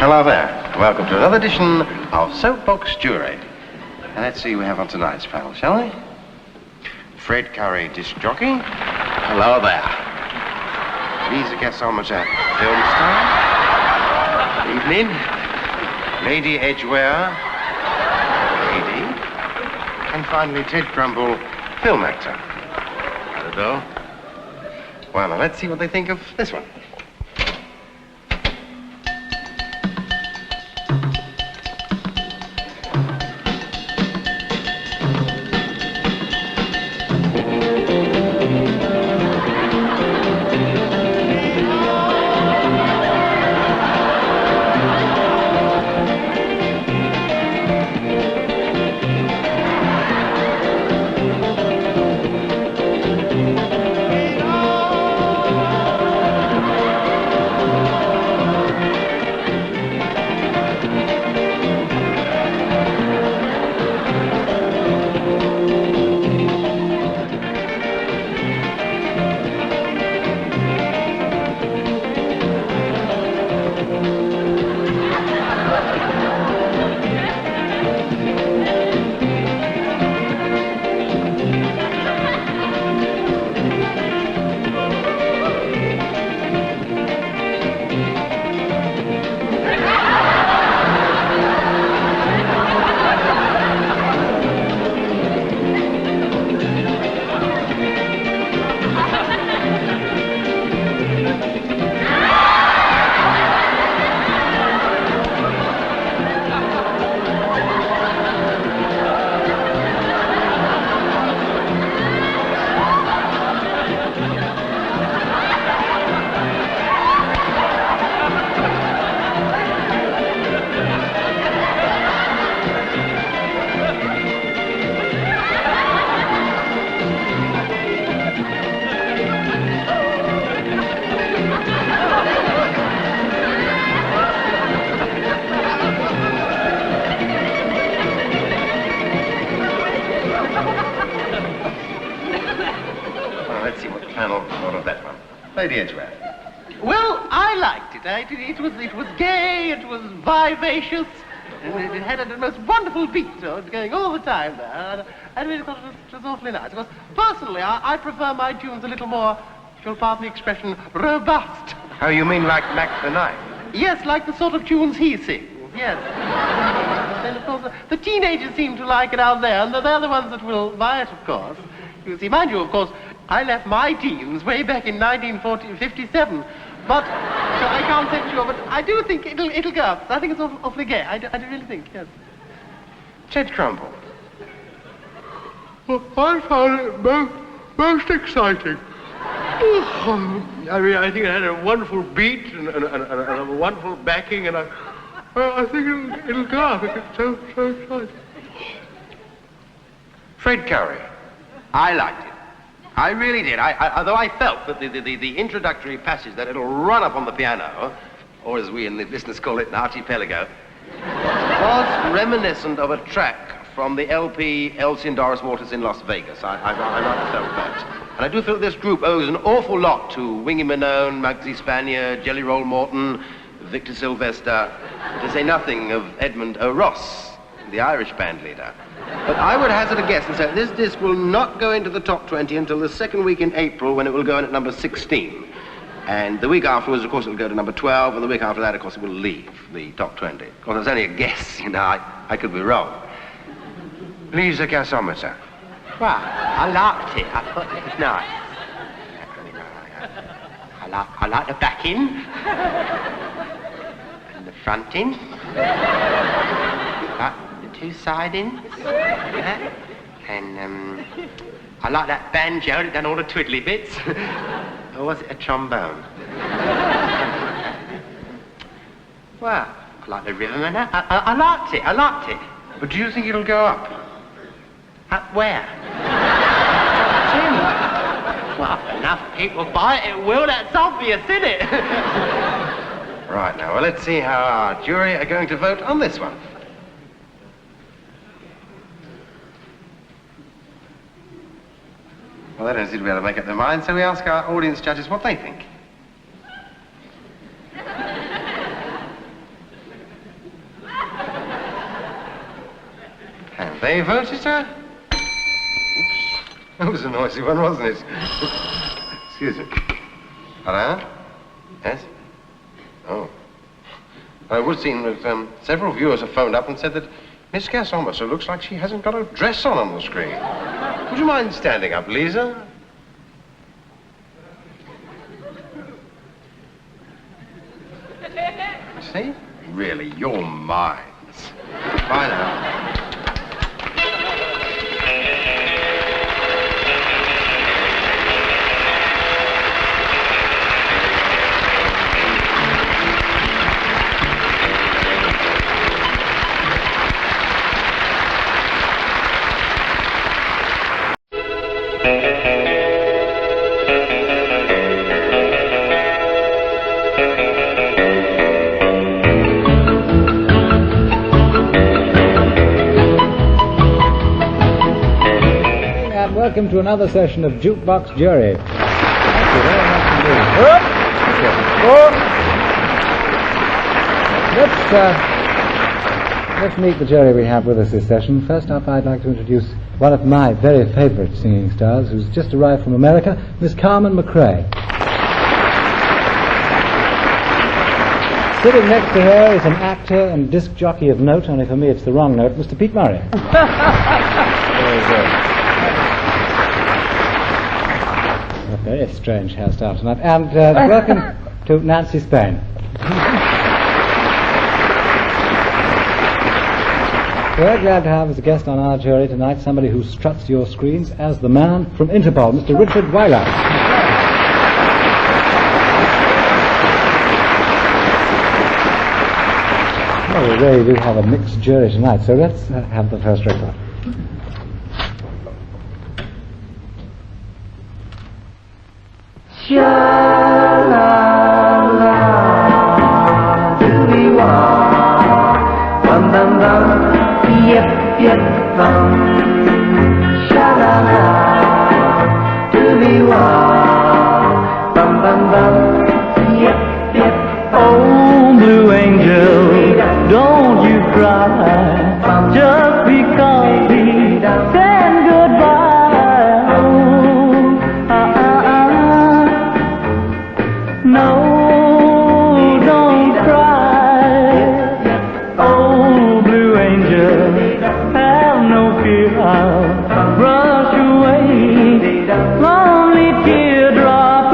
Hello there. Welcome to another edition of Soapbox Jury. And let's see who we have on tonight's panel, shall we? Fred Curry, disc jockey. Hello there. Lisa Gasometer, film star. Evening. Lady Edgware. Lady. And finally, Ted Crumble, film actor. Hello. Well, now let's see what they think of this one. Lady Edgware. Well, I liked it. It was gay, it was vivacious, and it had a most wonderful beat. So it was going all the time there. I really thought it was awfully nice. Because personally, I prefer my tunes a little more, if you'll pardon the expression, robust. Oh, you mean like Mac the Knife? Yes, like the sort of tunes he sings. Yes. Then, of course, the teenagers seem to like it out there, and they're the ones that will buy it, of course. You see, mind you, of course, I left my teens way back in 1957, but so I can't say for sure, but I do think it'll go up. I think it's awfully gay. I do really think, yes. Ted Crumble. Well, I found it most exciting. I mean, I think it had a wonderful beat and a wonderful backing, and I think it'll go up. It's so exciting. Fred Curry. I liked it. I really did. Although I felt that the introductory passage, that little run up on the piano, or as we in the business call it, an archipelago, was reminiscent of a track from the LP Elsie and Doris Waters in Las Vegas. I rather felt that. And I do feel this group owes an awful lot to Wingy Manone, Muggsy Spanier, Jelly Roll Morton, Victor Sylvester, to say nothing of Edmund O'Ross, the Irish band leader. But I would hazard a guess and say this disc will not go into the top 20 until the second week in April, when it will go in at number 16. And the week afterwards, of course, it will go to number 12, and the week after that, of course, it will leave the top 20. Of course, it's only a guess, you know, I could be wrong. Lisa Gasometer. Well, I liked it. I thought it was nice. I like the backing and the fronting. Two sidings, yeah? And I like that banjo that done all the twiddly bits. Or was it a trombone? Well, I like the rhythm and that. I liked it. But do you think it'll go up? Up where? Tim. Well, if enough people buy it, it will. That's obvious, isn't it? Right, now, well, let's see how our jury are going to vote on this one. Well, they don't seem to be able to make up their minds, so we ask our audience judges what they think. They voted, sir? Oops. That was a noisy one, wasn't it? Excuse me. Hello? Yes? Oh. I would seem that several viewers have phoned up and said that Miss Cass almost looks like she hasn't got a dress on the screen. Would you mind standing up, Lisa? See? Really, you're mine. Bye now. Welcome to another session of Jukebox Jury. Thank you very much indeed. Let's meet the jury we have with us this session. First up, I'd like to introduce one of my very favourite singing stars who's just arrived from America, Miss Carmen McRae. Sitting next to her is an actor and disc jockey of note, only for me it's the wrong note, Mr. Pete Murray. Very good. A very strange hairstyle tonight. And welcome to Nancy Spain. We're glad to have as a guest on our jury tonight somebody who struts your screens as the man from Interpol, Mr. Richard Weiler. Well, we really do have a mixed jury tonight, so let's have the first record. Oh, blue angel, don't you cry, just because we said goodbye. No, don't cry. Oh, blue angel, have no fear, I'll brush away lonely teardrop.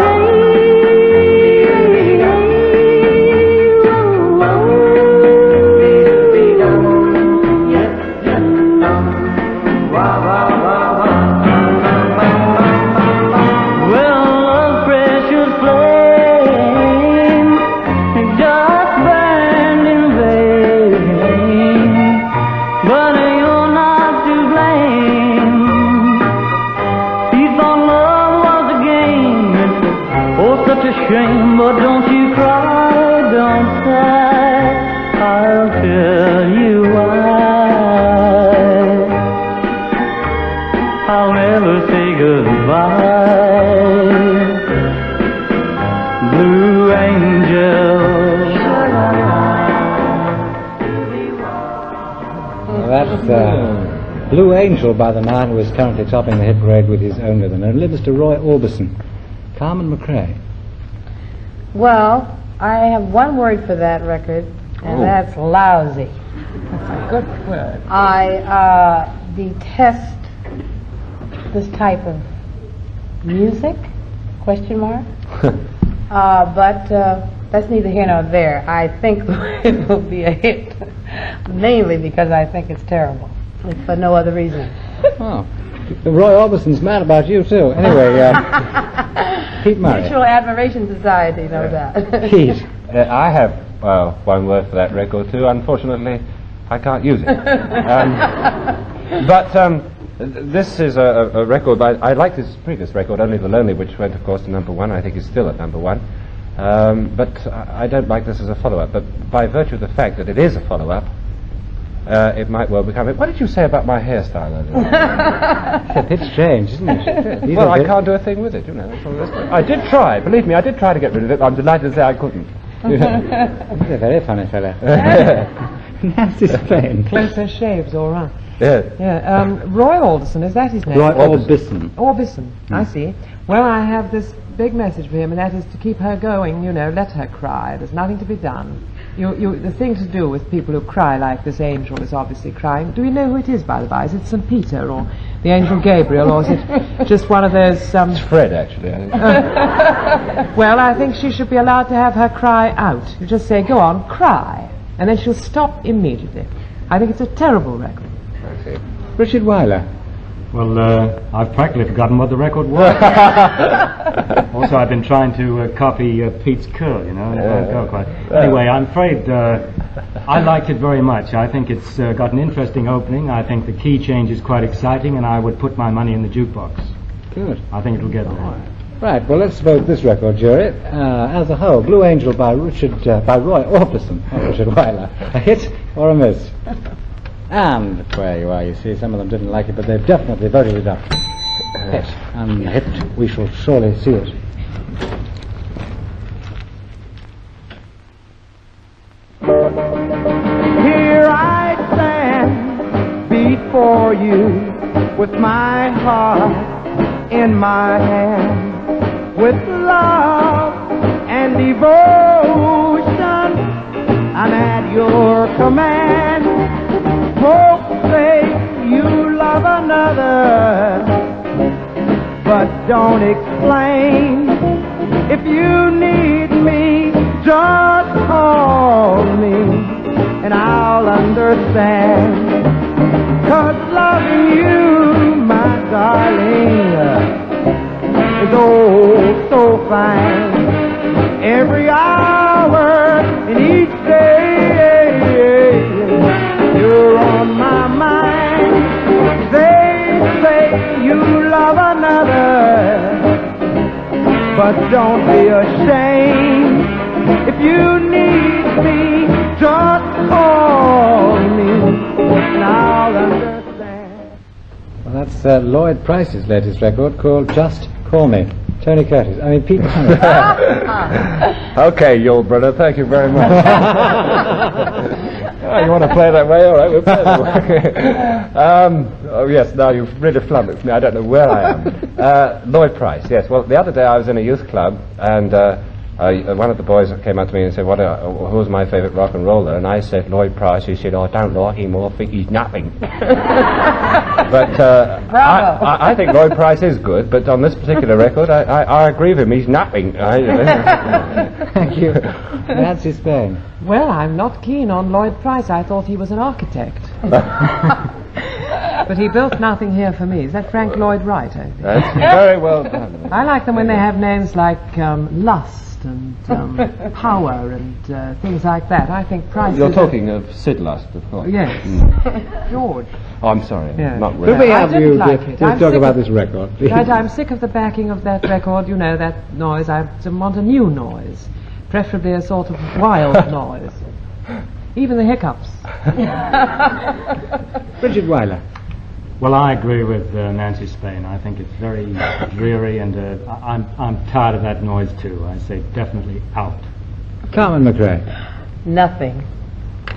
Shame, but don't you cry, don't sigh, I'll tell you why. I'll never say goodbye, blue angel. Well, that's Blue Angel by the man who is currently topping the hit parade with his own rhythm, and Mr. Roy Orbison. Carmen McRae. Well, I have one word for that record, and that's lousy. That's a good word. I detest this type of music, question mark. But that's neither here nor there. I think it will be a hit, mainly because I think it's terrible, if for no other reason. Oh. Roy Orbison's mad about you, too. Anyway, Pete Murray. Mutual Admiration Society, no doubt. Pete. I have one word for that record, too. Unfortunately, I can't use it. But this is a record I like this previous record, Only the Lonely, which went, of course, to #1. I think is still at #1. But I don't like this as a follow-up. But by virtue of the fact that it is a follow-up, it might well become it. What did you say about my hairstyle earlier? It's changed, isn't it? Well, I can't do a thing with it, you know. That's all there is to it. I did try, believe me, I did try to get rid of it. I'm delighted to say I couldn't. He's a very funny fella. Nancy Spain. Closer shaves, all right. Yeah. Yeah. Roy Alderson, is that his name? Roy Orbison. Orbison, I see. Well, I have this big message for him, and that is to keep her going, let her cry. There's nothing to be done. The thing to do with people who cry like this angel is obviously crying. Do we know who it is, by the by? Is it St. Peter or the angel Gabriel, or is it just one of those... It's Fred, actually. I think. Well, I think she should be allowed to have her cry out. You just say, go on, cry, and then she'll stop immediately. I think it's a terrible record. I see. Richard Weiler. Well, I've practically forgotten what the record was. Also, I've been trying to copy Pete's curl, and it won't go quite. Anyway, I'm afraid I liked it very much. I think it's got an interesting opening. I think the key change is quite exciting, and I would put my money in the jukebox. Good. I think it'll get there. Right, well, let's vote this record, jury. As a whole, Blue Angel by Roy Orbison, not Richard Weiler. A hit or a miss? And where you are, you see, some of them didn't like it, but they've definitely voted it up. Hit. And hit, we shall surely see it. Here I stand before you with my heart in my hand, with love and devotion. I'm at your command. Folks say you love another, but don't explain. If you need me, just call me and I'll understand. 'Cause loving you, my darling, is oh so fine. Every hour in each day, you're on my mind. They say you love another, but don't be ashamed. If you need me, just call me and I'll understand. Well, that's Lloyd Price's latest record called Just Call Me. Tony Curtis. I mean, Pete. Okay, your brother, thank you very much. Oh, you want to play that way? All right, we'll play that way. Oh, yes, now you've really flummoxed me. I don't know where I am. Lloyd Price, yes. Well, the other day I was in a youth club, and one of the boys came up to me and said, who's my favourite rock and roller? And I said, Lloyd Price. He said, I don't like him, or I think he's nothing. But I think Lloyd Price is good, but on this particular record, I agree with him. He's nothing. Thank you. Nancy Spain. Well, I'm not keen on Lloyd Price. I thought he was an architect. But he built nothing here for me. Is that Frank Lloyd Wright, I think? That's very well done. I like them when they have names like Lust and Power and things like that. I think Price You're talking of Sid Lust, of course. Yes. George. Oh, I'm sorry. Yeah. Not Could really. we have you like just I'm talk sick about of- this record, please? Right, I'm sick of the backing of that record, that noise. I want a new noise, preferably a sort of wild noise. Even the hiccups. Richard Weiler. Well, I agree with Nancy Spain. I think it's very dreary, and I'm tired of that noise too. I say definitely out. Carmen McRae. Nothing.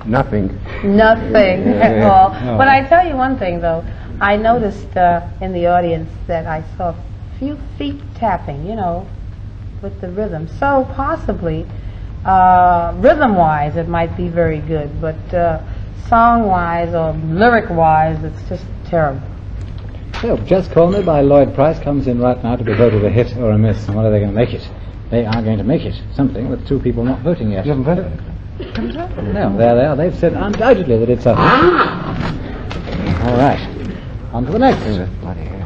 Nothing. Nothing at all. No. But I tell you one thing, though. I noticed in the audience that I saw a few feet tapping, with the rhythm. So possibly, rhythm-wise, it might be very good, but song-wise or lyric-wise, it's just terrible. So, Just Call Me by Lloyd Price comes in right now to be voted a hit or a miss. And what are they going to make it? They are going to make it something with two people not voting yet. You haven't voted? No, there they are. They've said undoubtedly that it's a... All right. On to the next. Bloody hell.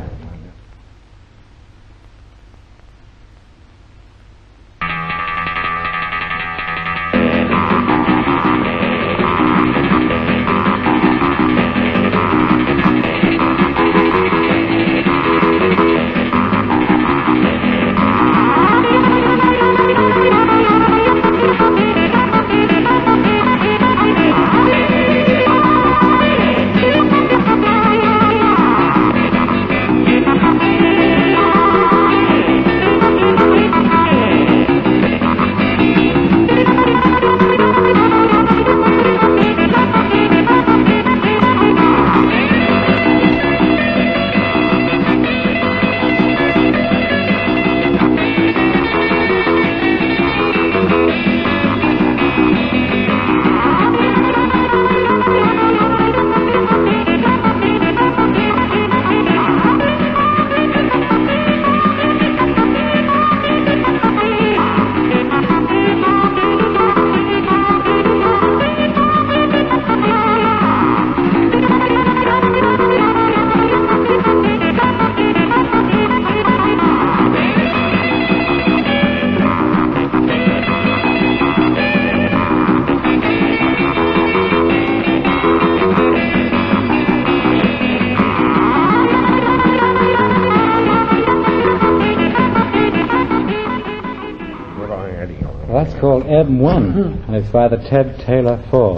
M1, and it's by the Ted Taylor 4.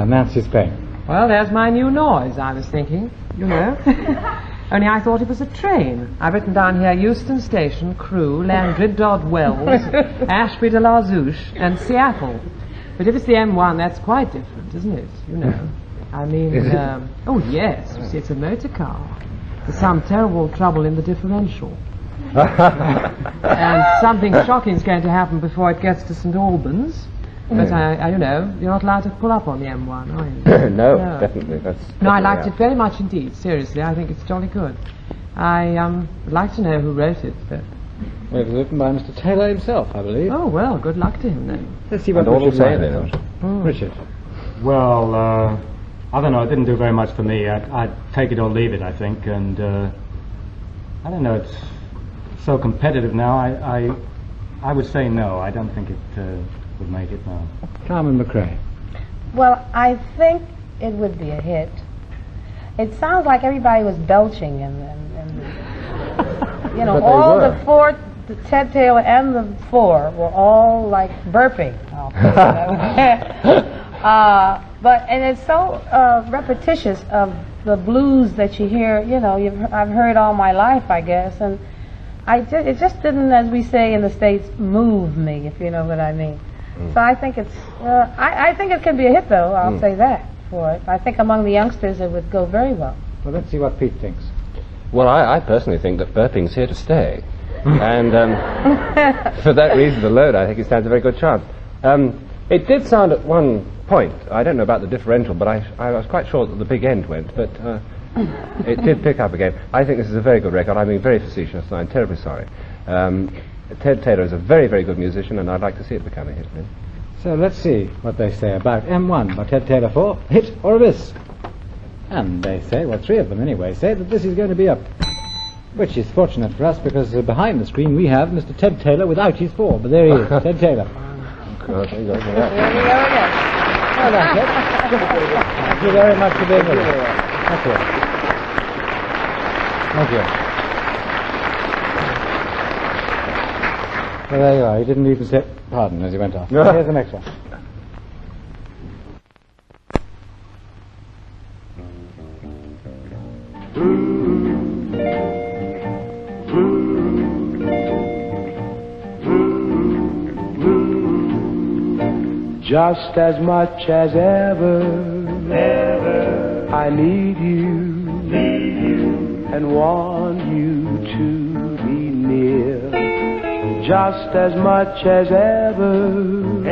Nancy Spain. Well, there's my new noise, I was thinking, you know. Only I thought it was a train. I've written down here Euston Station, Crewe, Landry, Dodd Wells, Ashby de la Zouche, and Seattle. But if it's the M1, that's quite different, isn't it? You know. I mean, oh yes, you see, it's a motor car. There's some terrible trouble in the differential. And something shocking is going to happen before it gets to St. Albans. But you know, you're not allowed to pull up on the M1, are you? No, definitely. No, I liked it very much indeed. Seriously, I think it's jolly good. I would like to know who wrote it, but... Well, it was written by Mr. Taylor himself, I believe. Oh, well, good luck to him then. Let's see what And all Richard will say Wyler they thought. Richard. Well, I don't know. It didn't do very much for me. I'd take it or leave it, I think. And I don't know. It's so competitive now. I would say no. I don't think it would make it now. Carmen McRae. Well, I think it would be a hit. It sounds like everybody was belching and you know, But they all were. the four, the Ted Taylor and the four were all like burping. I'll put it that way. But and it's so repetitious of the blues that you hear. You know, I've heard all my life, I guess, and it just didn't, as we say in the States, move me, if you know what I mean. So I think it's I think it could be a hit, though. I'll say that for it. I think among the youngsters it would go very well. Well, let's see what Pete thinks. Well, I personally think that burping's here to stay. And for that reason alone, I think it stands a very good chance. It did sound at one point, I don't know about the differential, but I was quite sure that the big end went, but it did pick up again. I think this is a very good record. I'm being very facetious, and I'm terribly sorry. Ted Taylor is a very, very good musician, and I'd like to see it become a hit. So let's see what they say about M1 by Ted Taylor 4, hit or a miss. And they say, well, three of them anyway, say that this is going to be a... Which is fortunate for us, because behind the screen we have Mr. Ted Taylor without his 4, but there he is, Ted Taylor. God, there you go. Well done, Ted. Thank you very much for being with us. Thank you. Thank you. Well, there you are. He didn't even say pardon as he went off. Here's the next one. Just as much as ever, I need you, and want you to be near. Just as much as ever,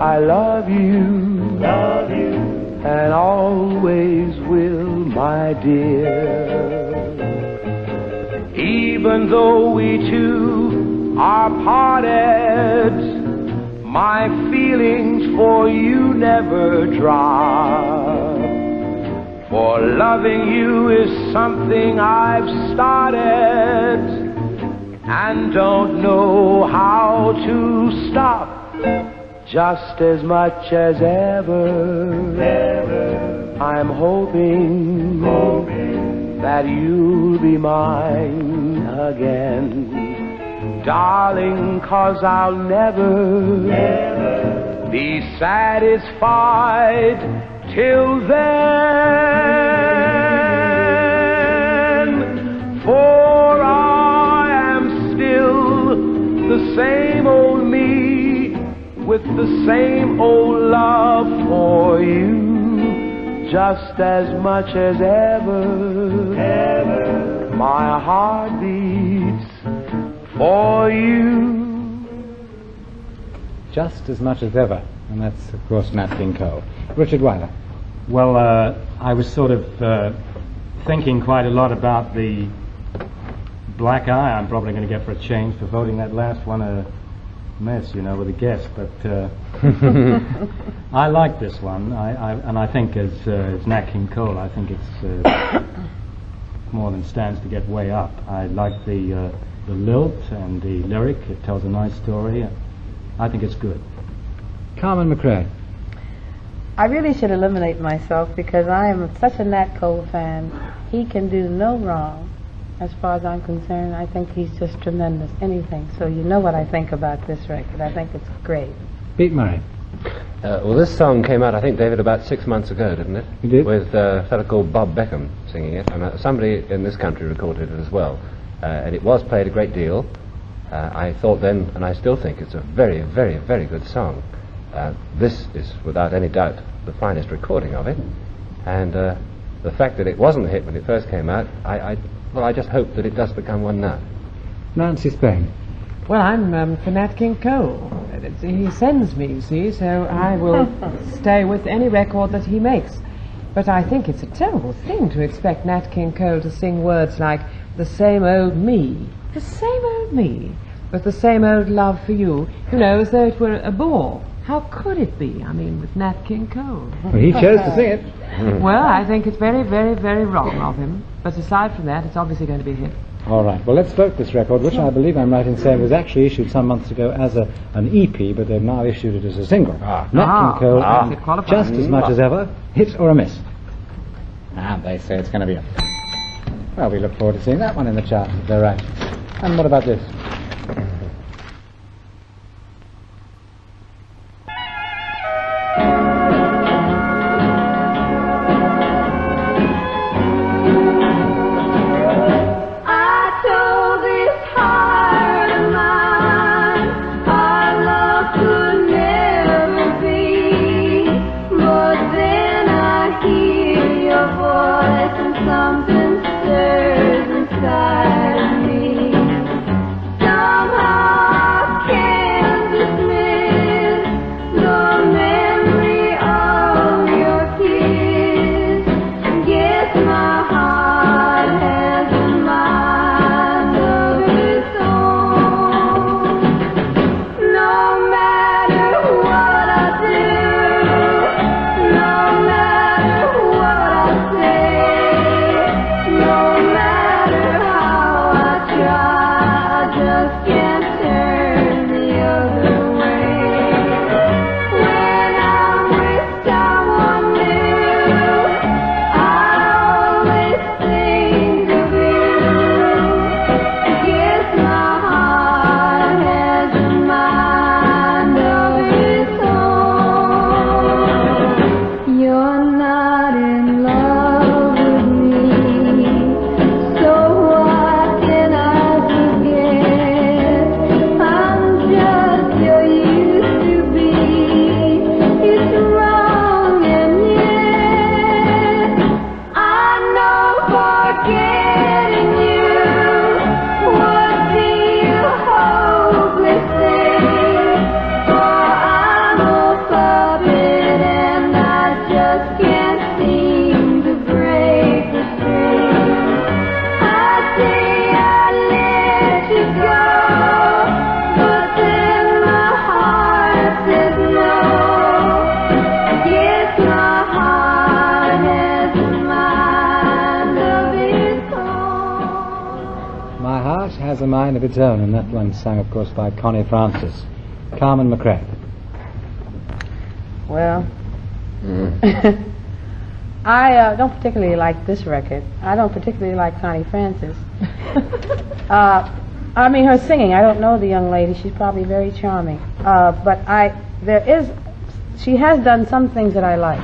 I love you, and always will, my dear. Even though we two are parted, my feelings for you never drop. For loving you is something I've started, and don't know how to stop. Just as much as ever, I'm hoping that you'll be mine again. Darling, 'cause I'll never be satisfied till then. For I am still the same old me, with the same old love for you. Just as much as ever, my heart beats for you. Just as much as ever. And that's, of course, Nat King Cole. Richard Wyler. Well, I was sort of thinking quite a lot about the black eye I'm probably going to get for a change for voting that last one a mess, you know, with a guess. But I like this one. And I think as Nat King Cole, I think it's more than stands to get way up. I like the lilt and the lyric. It tells a nice story. I think it's good. Carmen McRae. I really should eliminate myself because I am such a Nat Cole fan. He can do no wrong. as far as I'm concerned. I think he's just tremendous. Anything. So you know what I think about this record. I think it's great. Pete Murray. Well, this song came out, I think, David, about 6 months ago, didn't it? It did. With a fellow called Bob Beckham singing it, and somebody in this country recorded it as well. And it was played a great deal. I thought then, and I still think, it's a very, very, very good song. This is, without any doubt, the finest recording of it. And the fact that it wasn't a hit when it first came out, I just hope that it does become one now. Nancy Spain. Well, I'm for Nat King Cole. He sends me, you see, so I will stay with any record that he makes. But I think it's a terrible thing to expect Nat King Cole to sing words like "the same old me," the same old me, with the same old love for you, as though it were a bore. How could it be? I mean, with Nat King Cole. Well, he chose to sing it. Well, I think it's very, very, very wrong of him. But aside from that, it's obviously going to be a hit. All right. Well, let's vote this record, which I believe I'm right in saying was actually issued some months ago as an EP, but they've now issued it as a single. Nat King Cole, and just as much as ever, hit or a miss. And they say it's going to be a... Well, we look forward to seeing that one in the chart, if they're right. And what about this? Has a mind of its own, and that one sung, of course, by Connie Francis. Carmen McRae. Well, I don't particularly like this record. I don't particularly like Connie Francis. I mean, her singing. I don't know the young lady. She's probably very charming. But she has done some things that I like.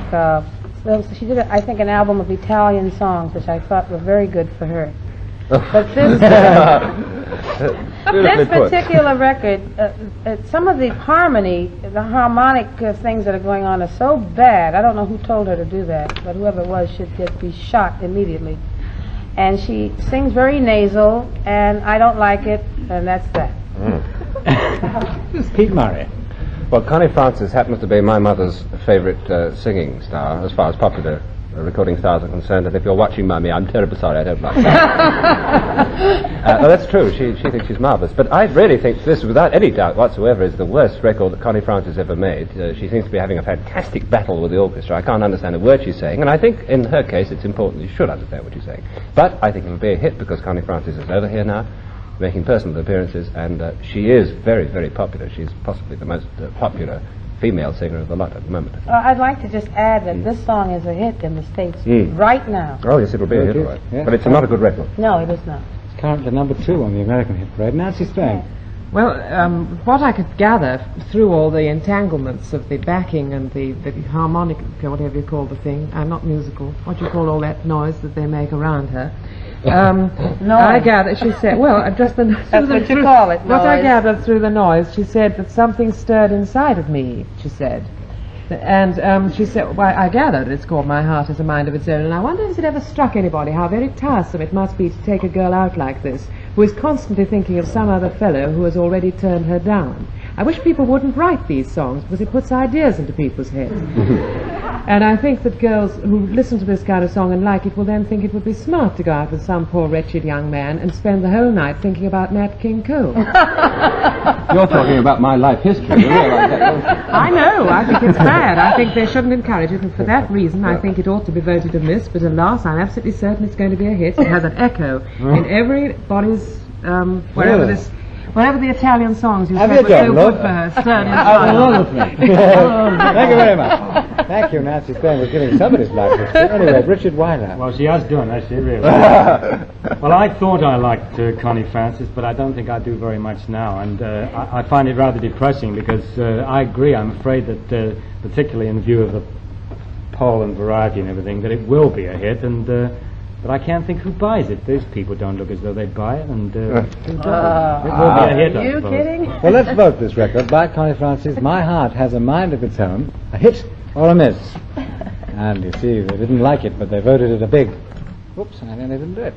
She did, I think, an album of Italian songs, which I thought were very good for her. But this particular record, some of the harmonic things that are going on are so bad. I don't know who told her to do that, but whoever it was should just be shot immediately. And she sings very nasal, and I don't like it, and that's that. This is Pete Murray. Well, Connie Francis happens to be my mother's favourite singing star, as far as popular recording stars are concerned, and if you're watching, Mummy, I'm terribly sorry, I don't like that. No, that's true, she thinks she's marvellous, but I really think this, without any doubt whatsoever, is the worst record that Connie Francis ever made. She seems to be having a fantastic battle with the orchestra. I can't understand a word she's saying, and I think in her case it's important you should understand what she's saying. But I think it'll be a hit because Connie Francis is over here now, making personal appearances, and she is very, very popular. She's possibly the most popular female singer of the lot at the moment. I'd like to just add that this song is a hit in the States right now. Oh, yes, it'll be a hit, all right. Yeah. But it's not a good record. No, it is not. currently number 2 on the American hit parade. Nancy Spang. Well, what I could gather through all the entanglements of the backing and the harmonic, whatever you call the thing, not musical, what do you call all that noise that they make around her? I gathered, she said, well, just the... That's what you call it, What I noise. gathered through the noise, she said that something stirred inside of me, she said. And she said, well, I gathered it's called My Heart Has a Mind of Its Own, and I wonder if it ever struck anybody how very tiresome it must be to take a girl out like this, who is constantly thinking of some other fellow who has already turned her down. I wish people wouldn't write these songs, because it puts ideas into people's heads. And I think that girls who listen to this kind of song and like it will then think it would be smart to go out with some poor wretched young man and spend the whole night thinking about Nat King Cole. You're talking about my life history. You realise that, don't you? I know, I think it's bad. I think they shouldn't encourage it, and for that reason I think it ought to be voted a miss, but alas, I'm absolutely certain it's going to be a hit. It has an echo in everybody's, wherever the Italian songs you Have said you were done, so Lord? good for her, stirred Thank you very much. Thank you, Nancy Spang, for giving somebody's life history. Anyway, Richard Weiler. Well, she has done, has she, really? Well, I thought I liked Connie Francis, but I don't think I do very much now, and I find it rather depressing because I agree, I'm afraid that, particularly in view of the poll and variety and everything, that it will be a hit, and but I can't think who buys it. These people don't look as though they'd buy it, and who does? It will be a hit, I suppose. Are you kidding? Well, let's vote this record by Connie Francis, My Heart Has a Mind of Its Own, a hit or a miss. And you see, they didn't like it, but they voted it a big... Whoops, and then they didn't do it.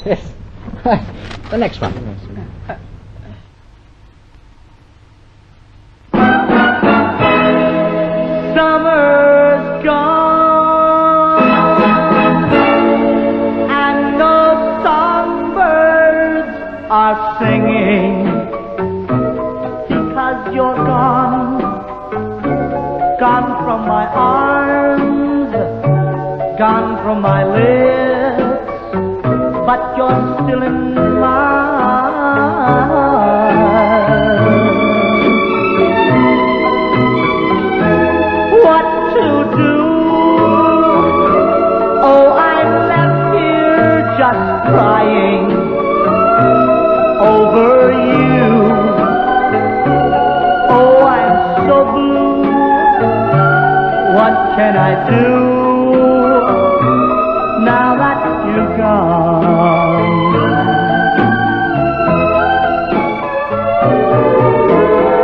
Yes. Right. The next one. Summer's gone and the songbirds are singing because you're gone, gone from my arms, gone from my lips, but you're still in mine. What to do? Oh, I'm left here just crying over you. Oh, I'm so blue. What can I do now that you're gone?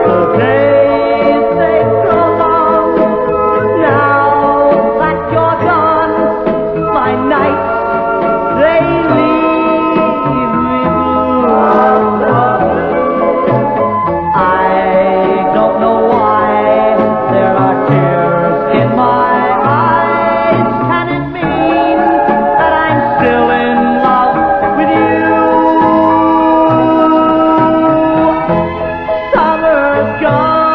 The days they grow long now that you're gone. My nights they leave me blue. I don't know why there are tears in my eyes. Can it mean that I'm still in love with you? Summer's gone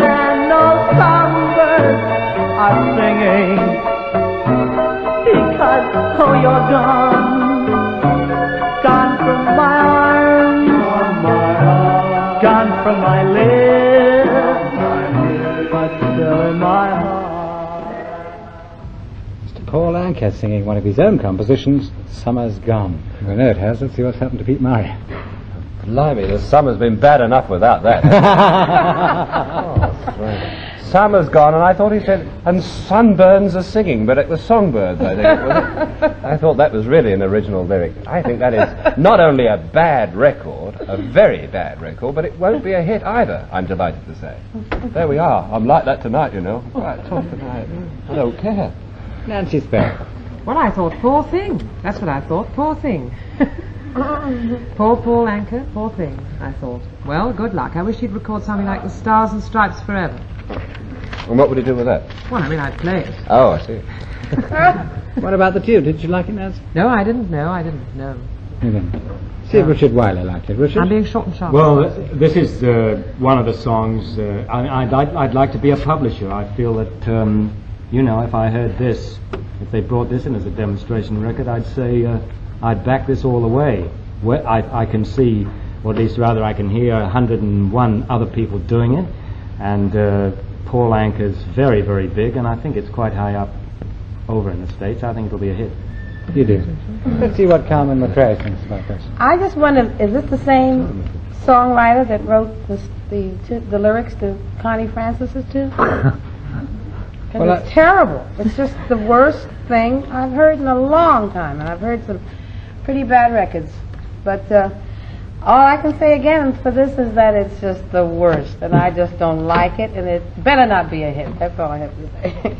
and no songbirds are singing because, oh, you're gone, gone from my arms, gone from my lips, but still in my heart. Mr. Paul Anka singing one of his own compositions, Summer's Gone. We know it has. Let's see what's happened to Pete Murray. Blimey, the summer's been bad enough without that. Summer's gone, and I thought he said, and sunburns are singing, but it was songbirds, I think it was. I thought that was really an original lyric. I think that is not only a bad record, a very bad record, but it won't be a hit either, I'm delighted to say. There we are. I'm like that tonight, you know. Right, talk tonight. I don't care. Nancy Spang. Well, I thought, poor thing. That's what I thought, poor thing. Poor Paul Anka, poor thing, I thought. Well, good luck. I wish he'd record something like The Stars and Stripes Forever. And what would he do with that? Well, I mean, I'd play it. Oh, I see. What about the tune? Did you like it, Nancy? No, I didn't. No. You didn't. See if Richard Weiler liked it. Richard? I'm being short and sharp. Well, this is one of the songs. I'd like to be a publisher. I feel that, if I heard this, if they brought this in as a demonstration record, I'd say I'd back this all the way. I can see, or at least rather I can hear 101 other people doing it, and Paul Anka's very, very big, and I think it's quite high up over in the States. I think it'll be a hit. You do. Let's see what Carmen McRae thinks about this. I just wonder, is this the same songwriter that wrote the lyrics to Connie Francis's tune? Because Well, it's terrible. It's just the worst thing I've heard in a long time, and I've heard some pretty bad records. But all I can say again for this is that it's just the worst, and I just don't like it, and it better not be a hit. That's all I have to say.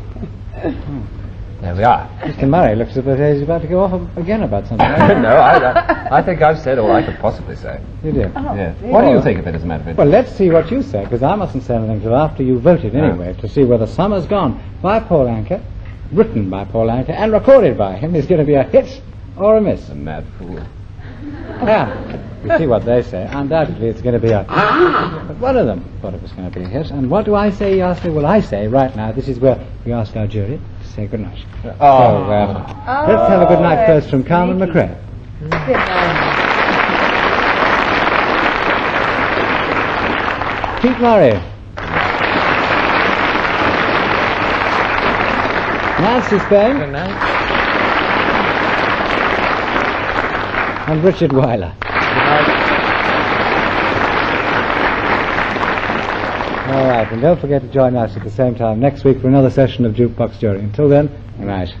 There we are. Mr. Murray looks as if he's about to go off again about something. No, I think I've said all I could possibly say. You do? Oh, Yeah. dear. What do you think of it, as a matter of Well, interest? let's see what you say, because I mustn't say anything till after you voted anyway, to see whether Summer's Gone by Paul Anka, written by Paul Anka, and recorded by him, is going to be a hit or a miss. A mad fool. Yeah, you see what they say. Undoubtedly it's going to be a... But one of them thought it was going to be a hit. And what do I say, you ask me? Well, I say right now, this is where we ask our jury to say good night. So, let's have a good night first from Carmen McRae. Good night. Pete Murray. Nancy Spain. Good night. And Richard Weiler. All right, and don't forget to join us at the same time next week for another session of Jukebox Jury. Until then, good night.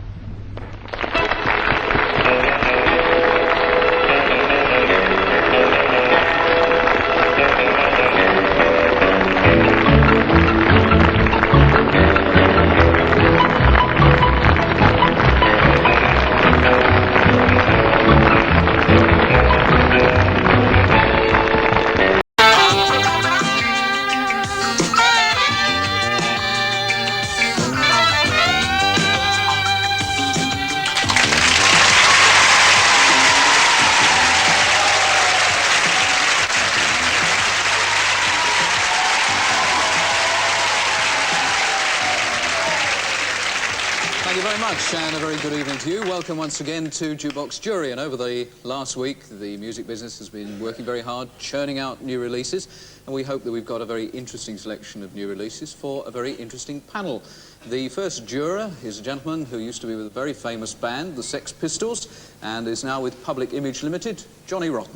Thank you very much, and a very good evening to you. Welcome once again to Jukebox Jury. And over the last week, the music business has been working very hard, churning out new releases, and we hope that we've got a very interesting selection of new releases for a very interesting panel. The first juror is a gentleman who used to be with a very famous band, the Sex Pistols, and is now with Public Image Limited, Johnny Rotten.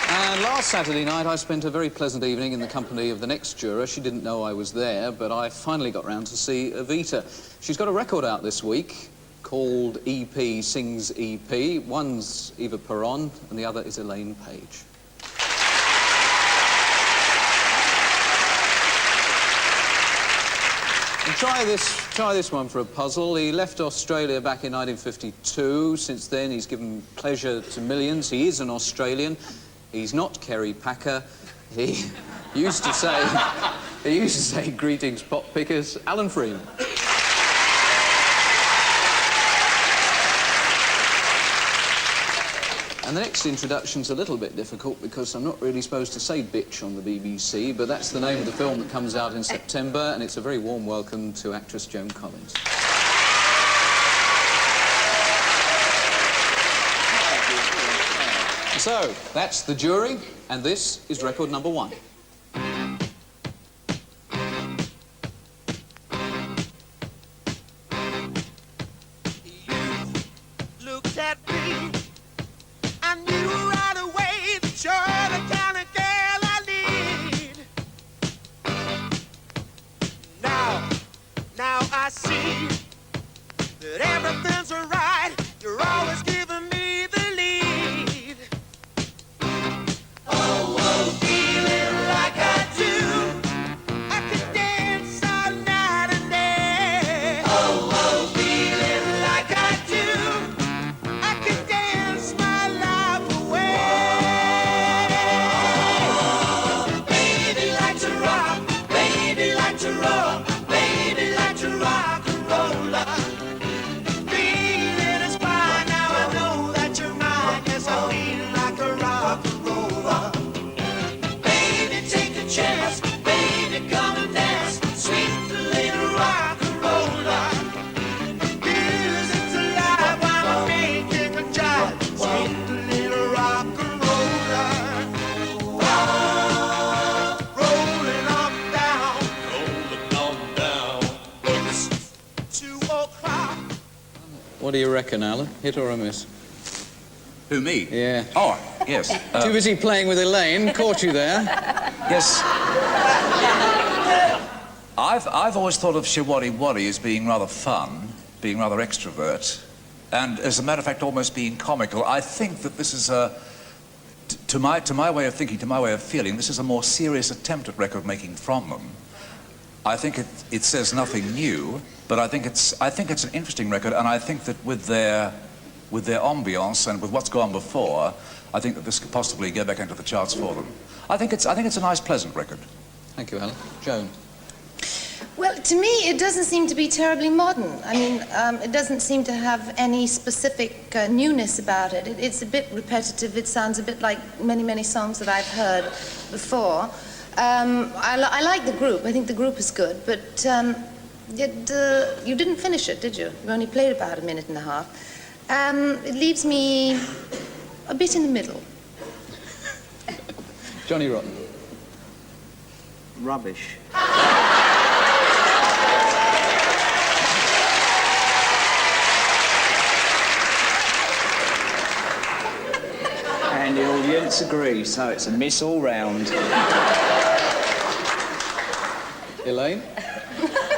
And last Saturday night, I spent a very pleasant evening in the company of the next juror. She didn't know I was there, but I finally got round to see Evita. She's got a record out this week called EP Sings EP. One's Eva Peron, and the other is Elaine Page. And try this one for a puzzle. He left Australia back in 1952. Since then, he's given pleasure to millions. He is an Australian. He's not Kerry Packer. He used to say greetings, pot pickers. Alan Freeman. And the next introduction's a little bit difficult because I'm not really supposed to say bitch on the BBC, but that's the name of the film that comes out in September, and it's a very warm welcome to actress Joan Collins. So, that's the jury, and this is record number 1. Looked at me, I knew right away that you're the kind of girl I need. Now I see that everything's alright. You're always giving me the lead. Oh, feeling like I do. I could dance all night and day. Oh, feeling like I do. I could dance my life away. Baby, like to rock. Baby, like to roll. Baby, like to rock and roll. Feeling is fine. Now I know that you're mine. Yes, I feel like a rock and roller. Baby, take a chance. Baby, come and dance. Sweet little rock and roller. Music's alive while I'm making a jive. Sweet little rock and roller. Oh, rolling on down. Rolling on down. do you reckon, Alan? Hit or a miss? Who, me? Yeah. Oh, yes. Too busy playing with Elaine. Caught you there. Yes. I've always thought of Shiwari Wari as being rather fun, being rather extrovert, and as a matter of fact, almost being comical. I think that this is to my way of thinking, to my way of feeling, this is a more serious attempt at record making from them. I think it says nothing new, but I think it's an interesting record, and I think that with their ambience and with what's gone before, I think that this could possibly go back into the charts for them. I think it's a nice, pleasant record. Thank you, Alan. Joan. Well, to me, it doesn't seem to be terribly modern. I mean, it doesn't seem to have any specific newness about it. It's a bit repetitive. It sounds a bit like many, many songs that I've heard before. I like the group. I think the group is good, but you didn't finish it, did you? You only played about a minute and a half. It leaves me a bit in the middle. Johnny Rotten. Rubbish. And the audience agree, so it's a miss all round. Elaine?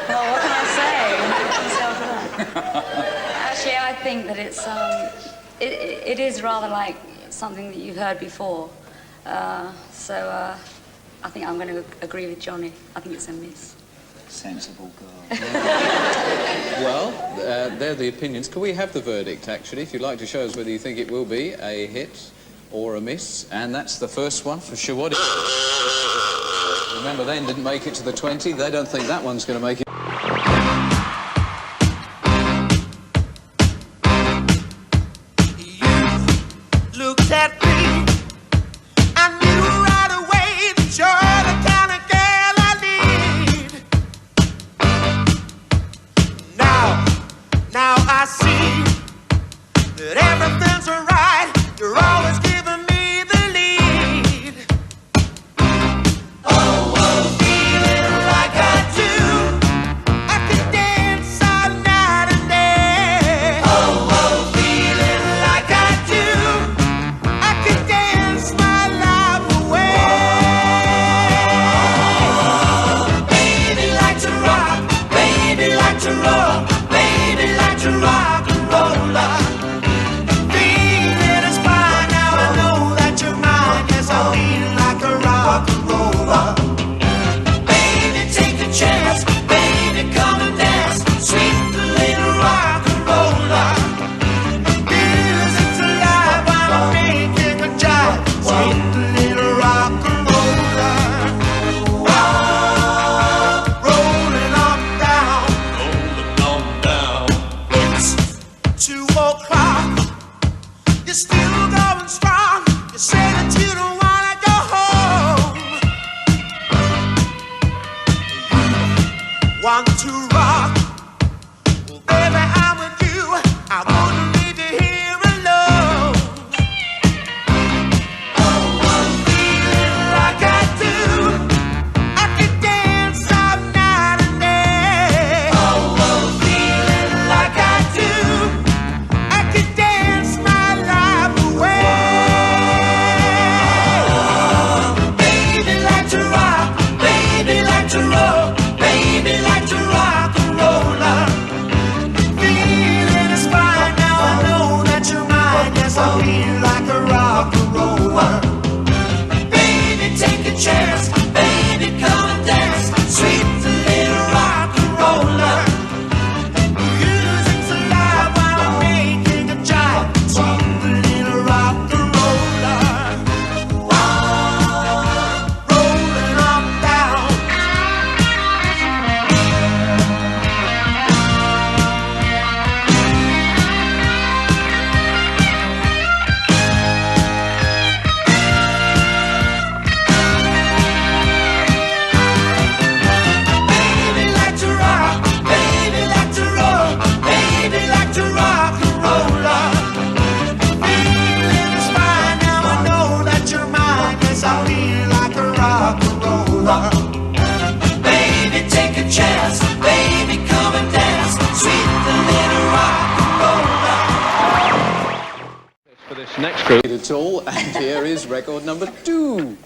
Well, what can I say? Actually, I think that it is rather like something that you've heard before. So I think I'm going to agree with Johnny. I think it's a miss. Sensible girl. Well, they're the opinions. Can we have the verdict, actually, if you'd like to show us whether you think it will be a hit or a miss? And that's the first one for Shiwari. Remember, they didn't make it to the 20. They don't think that one's going to make it. Looked at me, I knew right away that you're the kind of girl I need. Now I see that everything's alright. You're always giving me the lead. Oh, feeling like I do. I could dance all night and day. Oh, feeling like I do. I could dance my life away. Baby, like to rock. Baby, like to roll. Baby, like to rock and roll. Feeling is fine. Now I know that you're mine. Yes, I feel like a rock and roller. Baby, take a chance. Baby, come and dance. Sweet little rock and roller. Music's alive while I'm making a jive. Sweet little rock and roller. Rolling on down. It's 2 o'clock. You're still going strong. You say that you don't wanna go home. You want to rock. Well, baby, I'm with you. I wouldn't leave you here alone. Oh, I'm feeling like I do. I could dance all night and day. Oh, I'm feeling like I do. I could dance my life away. Baby, like to rock. Baby, like to roll. Baby, like to rock. True. At all, and here is record number 2.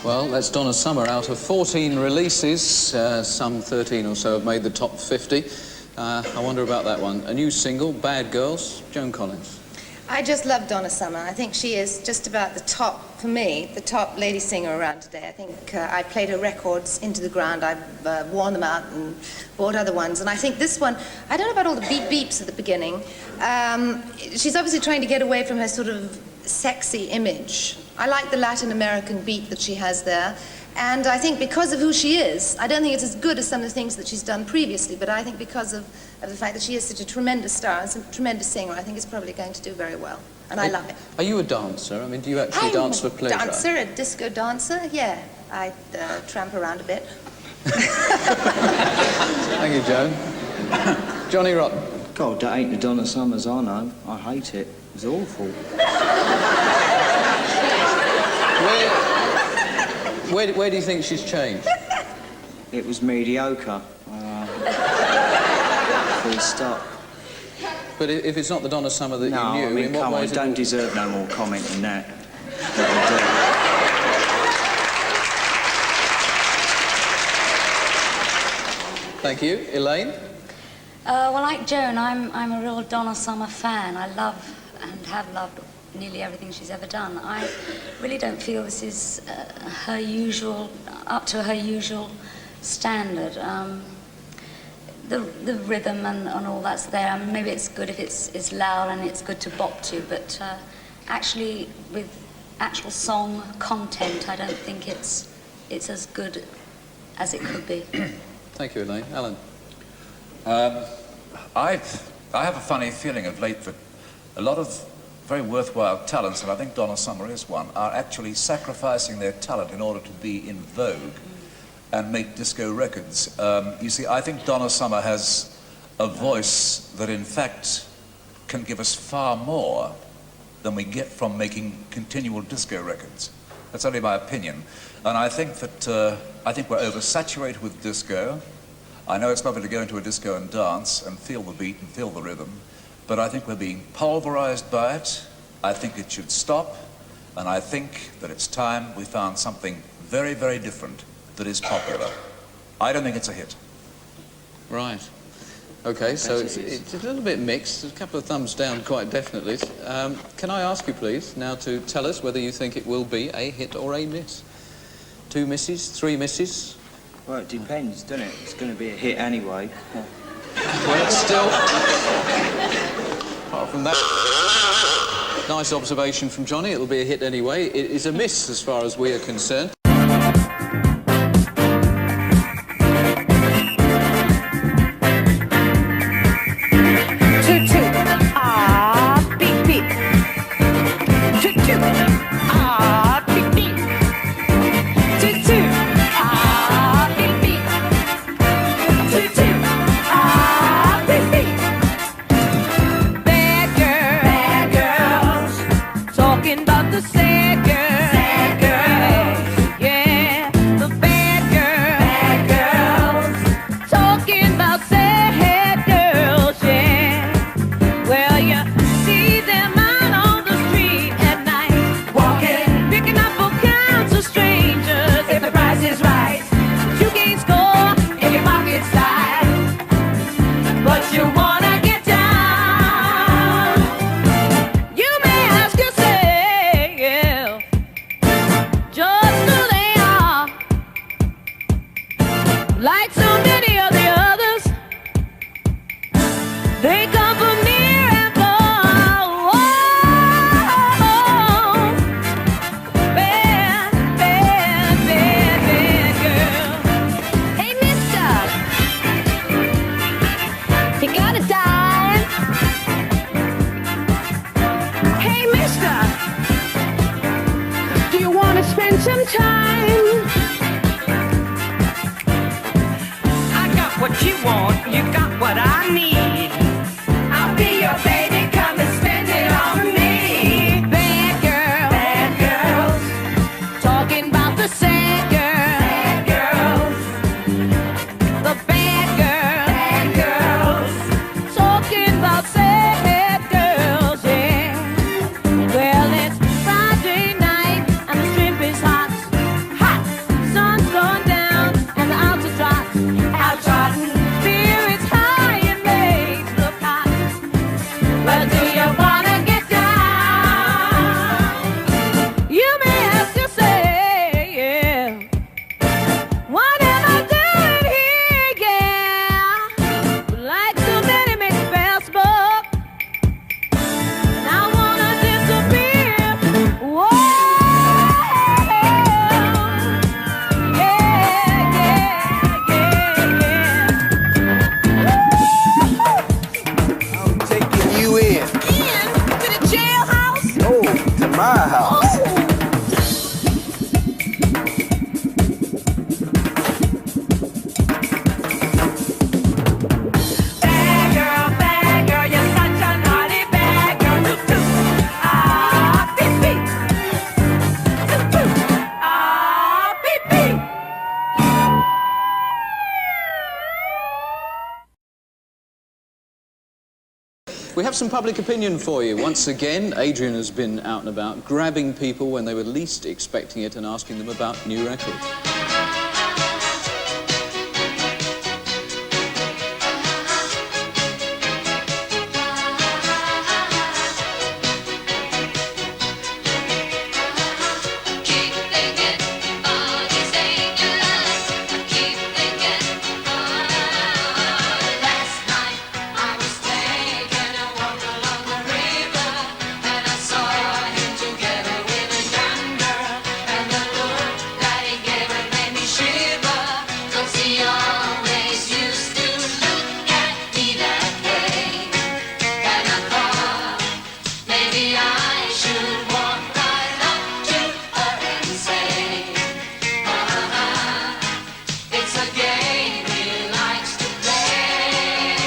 Well, that's Donna Summer. Out of 14 releases, some 13 or so have made the top 50. I wonder about that one. A new single, Bad Girls, Joan Collins. I just love Donna Summer. I think she is just about the top, for me, the top lady singer around today. I think I played her records into the ground. I've worn them out and bought other ones. And I think this one, I don't know about all the beep beeps at the beginning. She's obviously trying to get away from her sort of sexy image. I like the Latin American beat that she has there. And I think because of who she is, I don't think it's as good as some of the things that she's done previously, but I think because of the fact that she is such a tremendous star and such a tremendous singer, I think it's probably going to do very well. And I love it. Are you a dancer? I mean, do you actually dance for pleasure? A disco dancer, yeah. I tramp around a bit. Thank you, Joan. Johnny Rotten. God, that ain't the Donna Summers I know. I hate it. It's awful. Where do you think she's changed? It was mediocre. Full stop. But if it's not the Donna Summer that you knew, I mean, in what come on, ways don't deserve no more comment than that. Thank you. Elaine? Well, like Joan, I'm a real Donna Summer fan. I love and have loved nearly everything she's ever done. I really don't feel this is her usual, up to her usual standard. The rhythm and all that's there. I mean, maybe it's good if it's loud and it's good to bop to, but actually with actual song content, I don't think it's as good as it could be. Thank you, Elaine. Alan? I have a funny feeling of late that a lot of very worthwhile talents, and I think Donna Summer is one, are actually sacrificing their talent in order to be in vogue and make disco records. You see, I think Donna Summer has a voice that in fact can give us far more than we get from making continual disco records. That's only my opinion. And I think that we're oversaturated with disco. I know it's lovely to go into a disco and dance and feel the beat and feel the rhythm, but I think we're being pulverized by it. I think it should stop, and I think that it's time we found something very, very different that is popular. I don't think it's a hit. Right. Okay, so it's a little bit mixed. There's a couple of thumbs down quite definitely. Can I ask you, please, now to tell us whether you think it will be a hit or a miss? 2 misses, 3 misses? Well, it depends, doesn't it? It's going to be a hit anyway. Well, it's still... Apart from that... Nice observation from Johnny. It'll be a hit anyway. It is a miss as far as we are concerned. Toot toot, ah, beep beep. Toot toot, ah, beep beep. Toot toot, ah, beep beep. Toot toot, ah, beep beep. Bad girls, talking about the sad girls. They come from near and far. Oh, bad, bad, bad, bad girl. Hey, mister, you got a dime? Hey, mister, do you want to spend some time? I got what you want, you got what I need. I'll be your baby, come and spend it on me. Bad girl, bad girls, talking about the sad girl. Bad girls, the bad girls, talking about sad girls, yeah. Well, it's Friday night and the shrimp is hot, hot. Sun's going down and the outs are dry, out trotting. Spirits high and makes look hot. But do you wanna get down? You may have to say, yeah. What am I doing here, yeah? Like so many makes bells book. And I wanna disappear. Whoa, yeah, I'm taking you in. to the jailhouse. Oh, to my house. Bad girl, you're such a naughty bad girl. Toot, ah, beep, beep. Toot, ah, beep, beep. We have some public opinion for you. Once again, Adrian has been out and about, grabbing people when they were least expecting it and asking them about new records. Keep thinking, all these angels. Keep thinking, last night I was taking a walk along the river, and I saw him together with a young girl, and the look that he gave her made me shiver, 'cause he always used to look at me that way, and I thought maybe I should walk right up to her and say, it's a game he likes to play.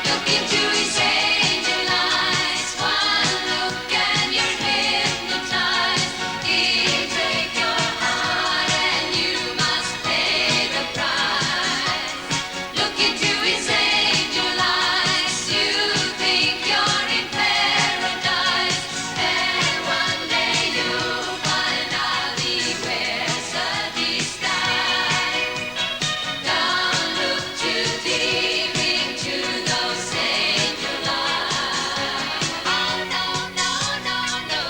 Look into his angel eyes, one look and you're hypnotized. He'll take your heart and you must pay the price. Look into his angel eyes, you think you're in paradise, and one day you'll find out he wears a disguise. Don't look too deep into those angel eyes. Oh no, no, no, no.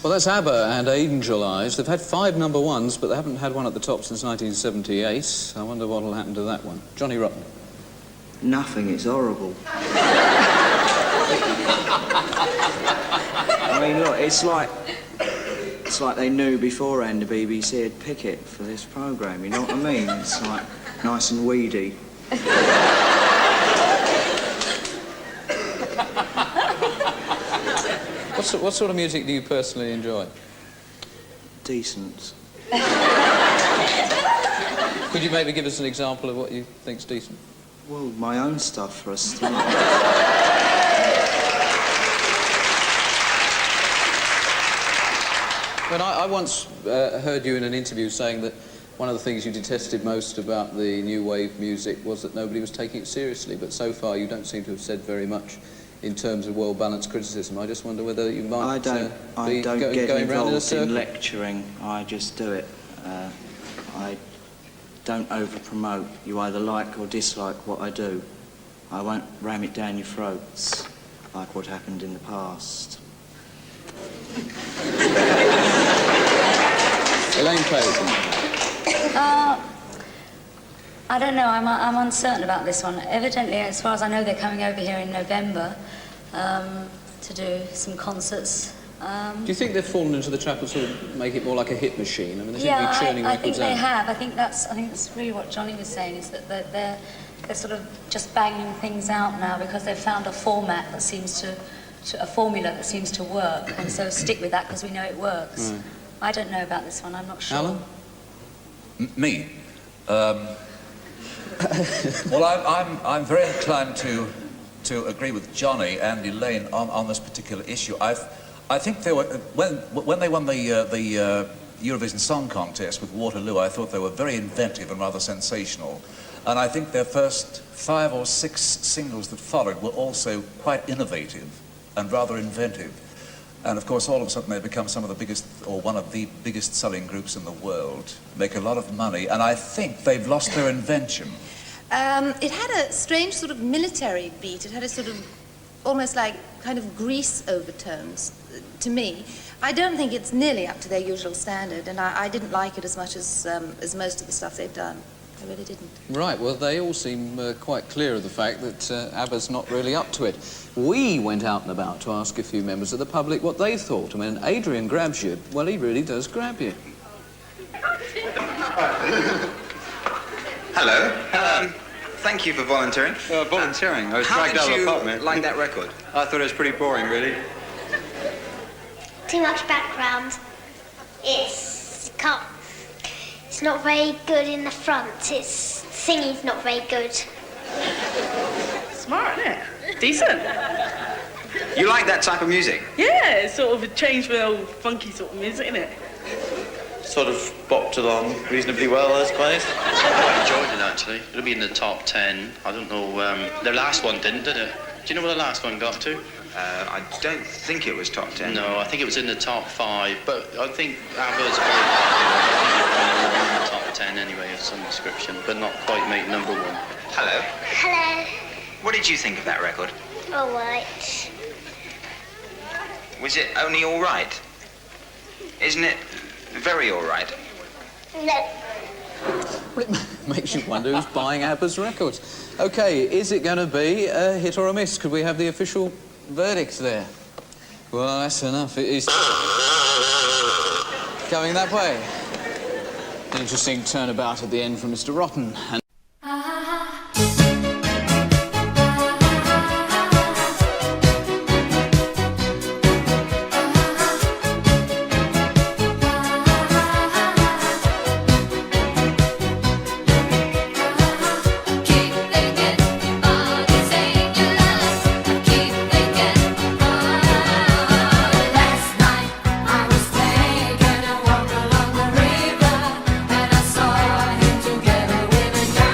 Well, that's ABBA and Angel Eyes. They've had 5 number ones, but they haven't had one at the top since 1978. I wonder what will happen to that one. Johnny Rotten. Nothing, it's horrible. I mean, look, it's like they knew beforehand the BBC would pick it for this programme, you know what I mean? It's like nice and weedy. What sort of music do you personally enjoy? Decent. Could you maybe give us an example of what you think's decent? Well, my own stuff for a start. When I once heard you in an interview saying that one of the things you detested most about the new wave music was that nobody was taking it seriously, but so far you don't seem to have said very much in terms of well-balanced criticism. I just wonder whether you might I don't be get going round in a involved circle. in lecturing. I just do it. I don't over-promote. You either like or dislike what I do. I won't ram it down your throats like what happened in the past. Elaine Page. I don't know. I'm uncertain about this one. Evidently, as far as I know, they're coming over here in November to do some concerts. Do you think they've fallen into the trap of sort of make it more like a hit machine? I mean, they seem to be churning I think records out. they have. I think that's really what Johnny was saying, is that they're sort of just banging things out now because they've found a format that seems to a formula that seems to work, and so stick with that because we know it works. Right. I don't know about this one. I'm not sure. Alan? Me? Well, I'm very inclined to agree with Johnny and Elaine on this particular issue. I think they were when they won the Eurovision Song Contest with Waterloo. I thought they were very inventive and rather sensational, and I think their first 5 or 6 singles that followed were also quite innovative and rather inventive. And of course, all of a sudden, they've become some of the biggest, or one of the biggest selling groups in the world, make a lot of money, and I think they've lost their invention. It had a strange sort of military beat. It had a sort of almost like kind of Grease overtones to me. I don't think it's nearly up to their usual standard, and I didn't like it as much as most of the stuff they've done. I really didn't. Right, well, they all seem quite clear of the fact that ABBA's not really up to it. We went out and about to ask a few members of the public what they thought. I mean, Adrian grabs you. Well, he really does grab you. Hello. Thank you for volunteering. Volunteering? I was How dragged out of did the you apartment. like that record? I thought it was pretty boring, really. Too much background. It's not very good in the front. Singing's not very good. Smart, isn't it? Decent. You like that type of music? Yeah, it's sort of a change from the old funky sort of music, isn't it? Sort of bopped along reasonably well, I suppose. I enjoyed it, actually. It'll be in the top 10. I don't know, the last one did it? Do you know where the last one got to? I don't think it was top 10. No, I think it was in the top 5, but I think ABBA's very popular. In the top 10 anyway of some description, but not quite make number 1. Hello. Hello. What did you think of that record? All right. Was it only all right? Isn't it very all right? No. Well, it makes you wonder who's buying ABBA's records. OK, is it going to be a hit or a miss? Could we have the official verdict there? Well, that's enough. It is going that way. Interesting turnabout at the end from Mr. Rotten. And Last night I was taking a walk along the river, and I saw him together with a girl.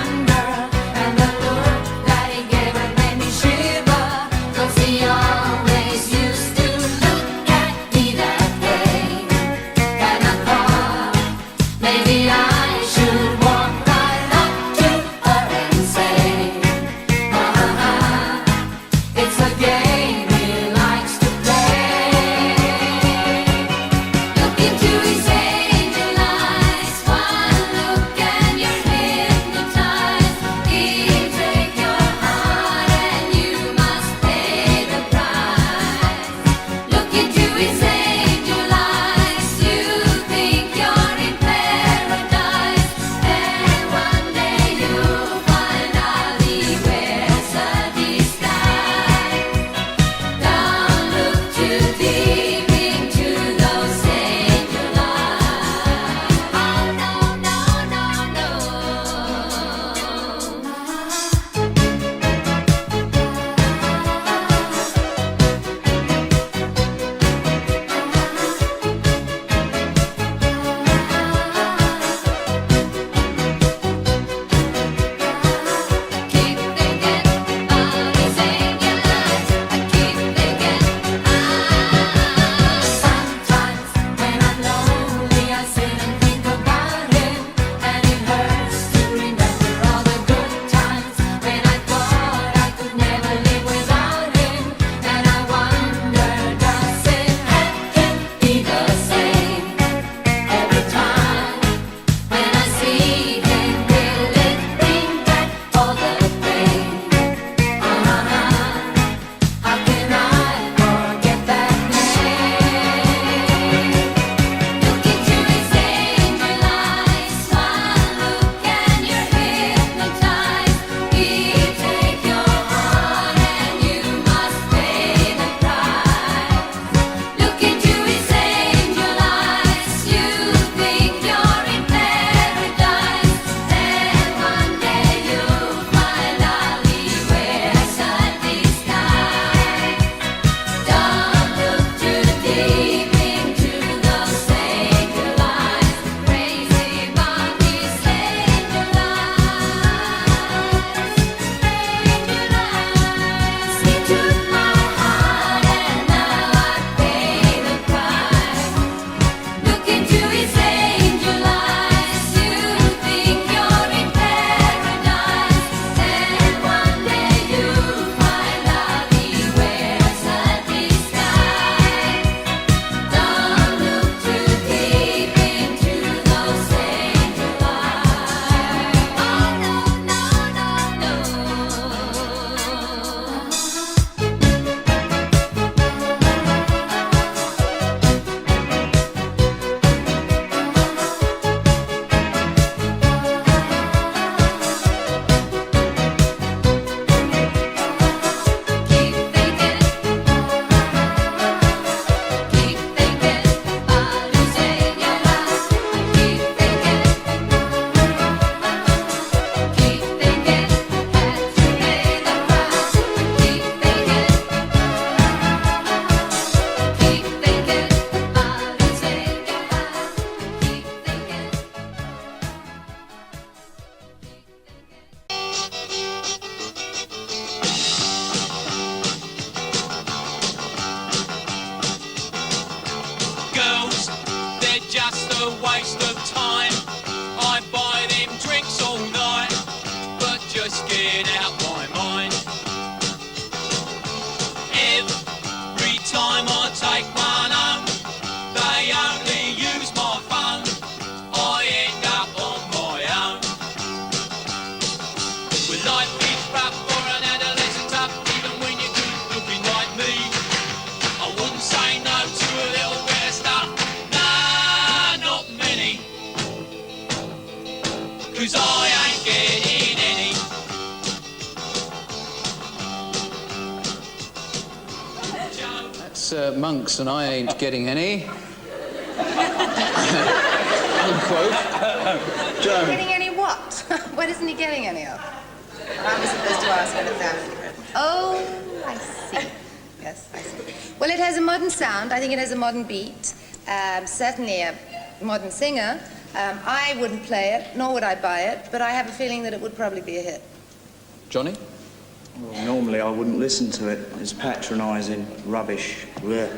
a waste of time. I buy them drinks all night, but just get out my mind. Every time I take one home, they only use my phone. I end up on my own. Well, life is rough for an adolescent up, even when you're good looking like me. I wouldn't say no to a little bit of stuff, nah, not many. 'Cause I ain't getting any. That's Monks and I ain't getting any. Unquote. Joan. Getting any what? What isn't he getting any of? I was supposed to ask what the family heard. Oh, I see. Yes, I see. Well, it has a modern sound. I think it has a modern beat. Certainly a modern singer. I wouldn't play it, nor would I buy it, but I have a feeling that it would probably be a hit. Johnny? Well, normally I wouldn't listen to it. It's patronising, rubbish. Blech.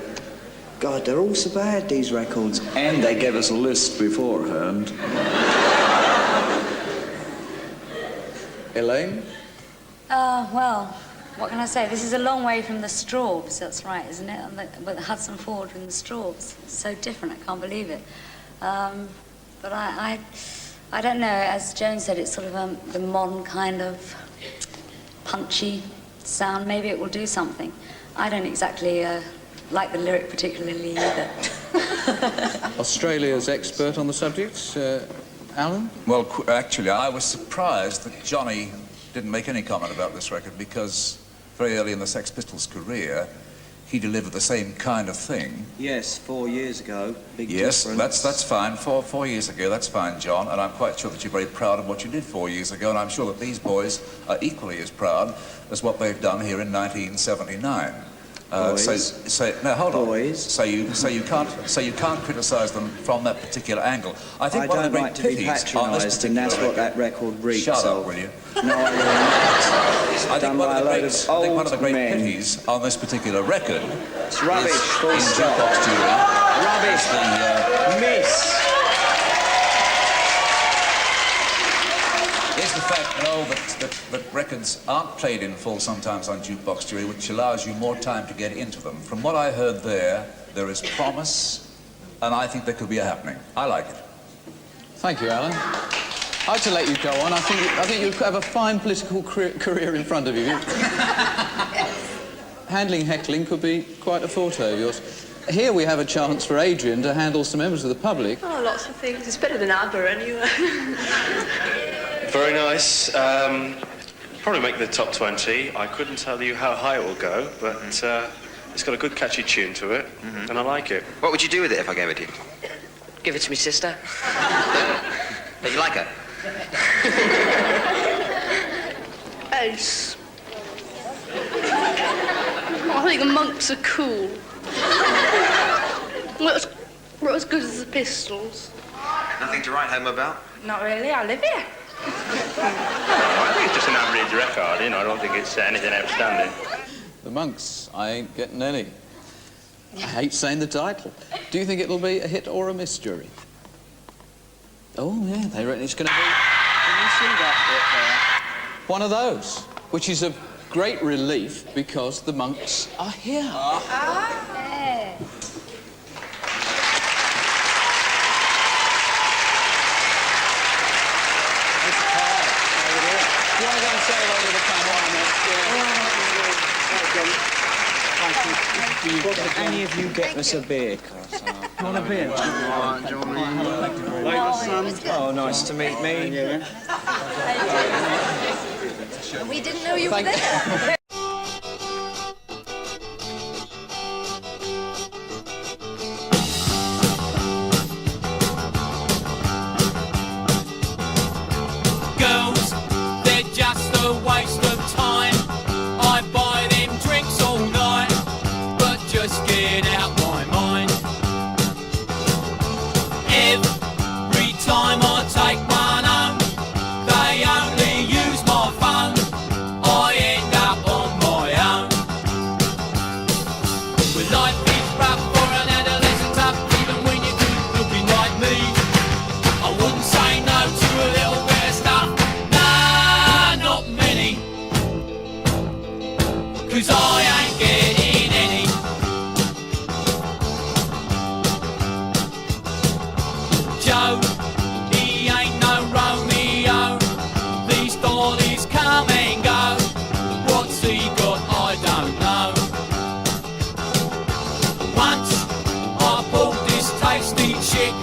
God, they're all so bad, these records. And they give us a list beforehand. Elaine? Well, what can I say? This is a long way from the Straubs, that's right, isn't it? With Hudson Ford and the Straubs. It's so different, I can't believe it. But I don't know, as Joan said, it's sort of the modern kind of punchy sound. Maybe it will do something. I don't exactly like the lyric particularly either. Australia's expert on the subject, Alan? Well, actually, I was surprised that Johnny didn't make any comment about this record because very early in the Sex Pistols' career, he delivered the same kind of thing. Yes, 4 years ago. Big Yes, difference. that's fine. Four years ago, that's fine, John. And I'm quite sure that you're very proud of what you did 4 years ago. And I'm sure that these boys are equally as proud as what they've done here in 1979. No, hold on. Boys. So you can't criticise them from that particular angle. I think I one of don't the like great to be pities on this patronised, and that's particular what that record reeks Shut of. up, will you? No, I will not. It's I think done one by of a the load great, of I think one of the old great men. pities on this particular record It's rubbish, full in stop. Jukebox Jury. Rubbish. Miss. Is the fact, that records aren't played in full sometimes on Jukebox Jury, which allows you more time to get into them. From what I heard there is promise, and I think there could be a happening. I like it. Thank you, Alan. I had to let you go on. I think you have a fine political career in front of you. Handling heckling could be quite a forte of yours. Here we have a chance for Adrian to handle some members of the public. Oh, lots of things. It's better than ABBA, anyway. Very nice. Probably make the top 20. I couldn't tell you how high it will go, but it's got a good catchy tune to it, and I like it. What would you do with it if I gave it to you? Give it to me sister. But you like her? Ace. I think the Monks are cool. Not as good as the Pistols. Nothing to write home about? Not really, I live here. I think it's just an average record, you know. I don't think it's anything outstanding. The Monks, I ain't getting any. I hate saying the title. Do you think it'll be a hit or a miss, Jury? Oh, yeah, they reckon it's going to be... Can you see that bit there? One of those, which is a great relief because the Monks are here. Yeah. You want to go and say hello to the panel? Could any of you get us a beer, Cos? You want a beer? Oh, nice to meet me. We didn't know you were there. Girls, they're just a waste of time. I buy them drinks all night, but just get out my mind. Every time I take one home, they only use my phone. I end up 'cause I ain't getting any. Joe, he ain't no Romeo, these dollies come and go, what's he got I don't know. Once I bought this tasty chick,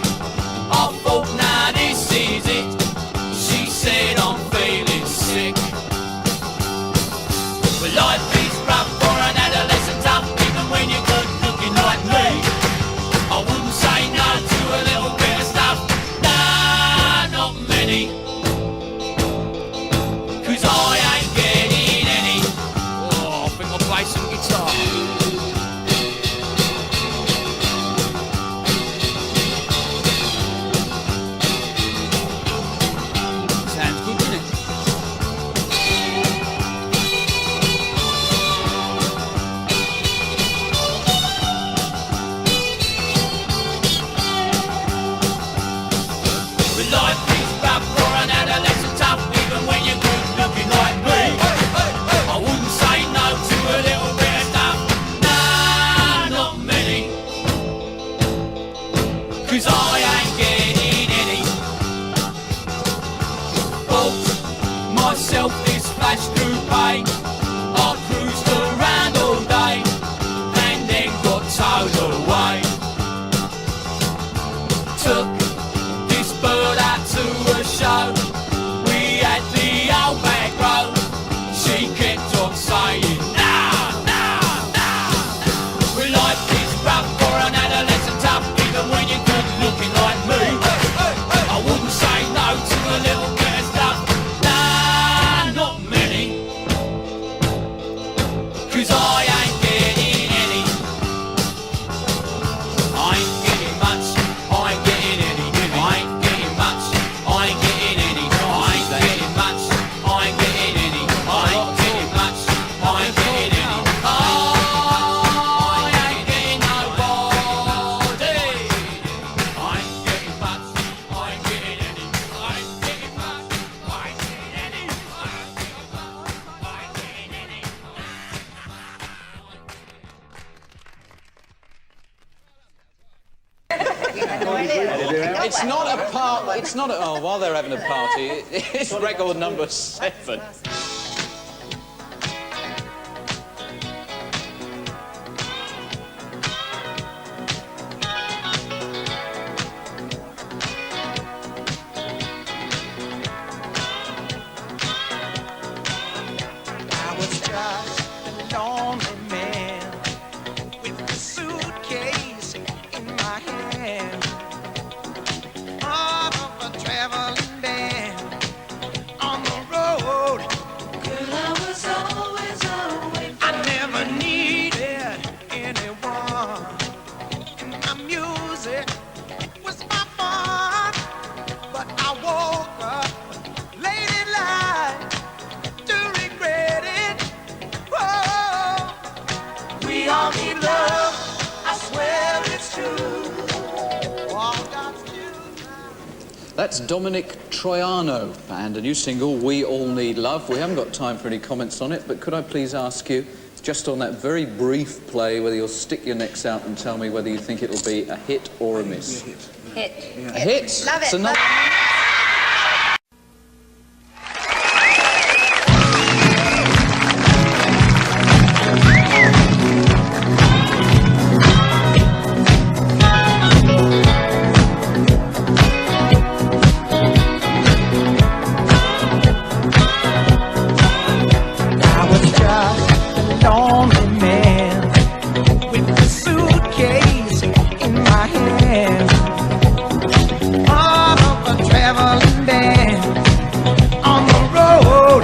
I thought now this is it, she said I'm feeling sick. But life is rough for an adolescent tough, even when you're good looking like me. I wouldn't say no to a little bit of stuff, nah, not many, 'cause I ain't getting any. Oh, I think I'll play some guitar. Sounds good, doesn't it? But life is rough for an adolescent tough, even when you're good looking like me. I wouldn't say no to a little bit of stuff, nah, not many, 'cause I ain't getting any. Bought myself this flash coupe, I cruised around all day and then got towed away. Took this bird out to a show, we had the old back row, she kept on saying nah, nah, nah. Well, life is rough for an adolescent tough, even when you're good looking like me. I wouldn't say no to a little bit of stuff, nah, not many, 'cause I ain't getting any. I ain't getting much, I ain't getting any. I ain't getting much, I ain't getting any. I ain't getting much, I ain't getting any. I ain't getting much, I ain't getting any. I ain't getting nobody. I ain't getting much, I ain't getting any. I ain't getting much, I ain't getting any. I ain't getting much, I ain't getting any. It's not a part. It's not a. Oh, while they're having a party, it's record number 7. I was just a lonely man with a suitcase in my hand, part of a traveling band on the road. Girl, I was always away from I never needed anyone, and my music was my fun. But I woke up late in life to regret it. Oh, we all need love, I swear it's true. All God's That's Dominic Troiano and a new single, We All Need Love. We haven't got time for any comments on it, but could I please ask you, just on that very brief play, whether you'll stick your necks out and tell me whether you think it'll be a hit or a miss? Hit. A hit? Love it. So Love I was just a lonely man with a suitcase in my hand, part of a traveling band on the road.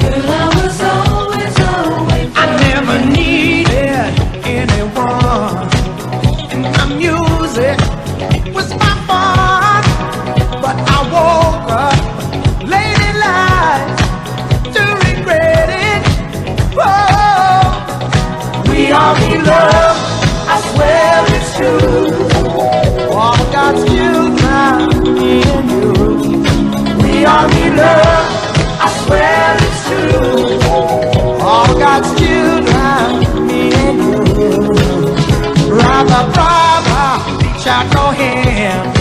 Girl, I was always away from I never needed anyone, and my music was my fun. But I woke up late in life to regret it. Oh, we all need love, I swear it's true. All God's children, me and you. We all need love, I swear it's true. All God's children, out your hand.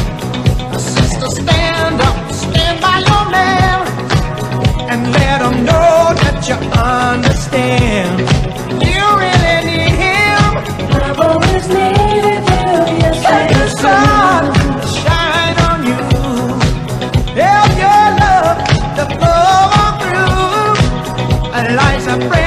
Sister, stand up, stand by your man, and let him know that you understand. You really need him. I've always needed you, yes I do. The sun shine on you, help your love to flow on through. Life's a friend.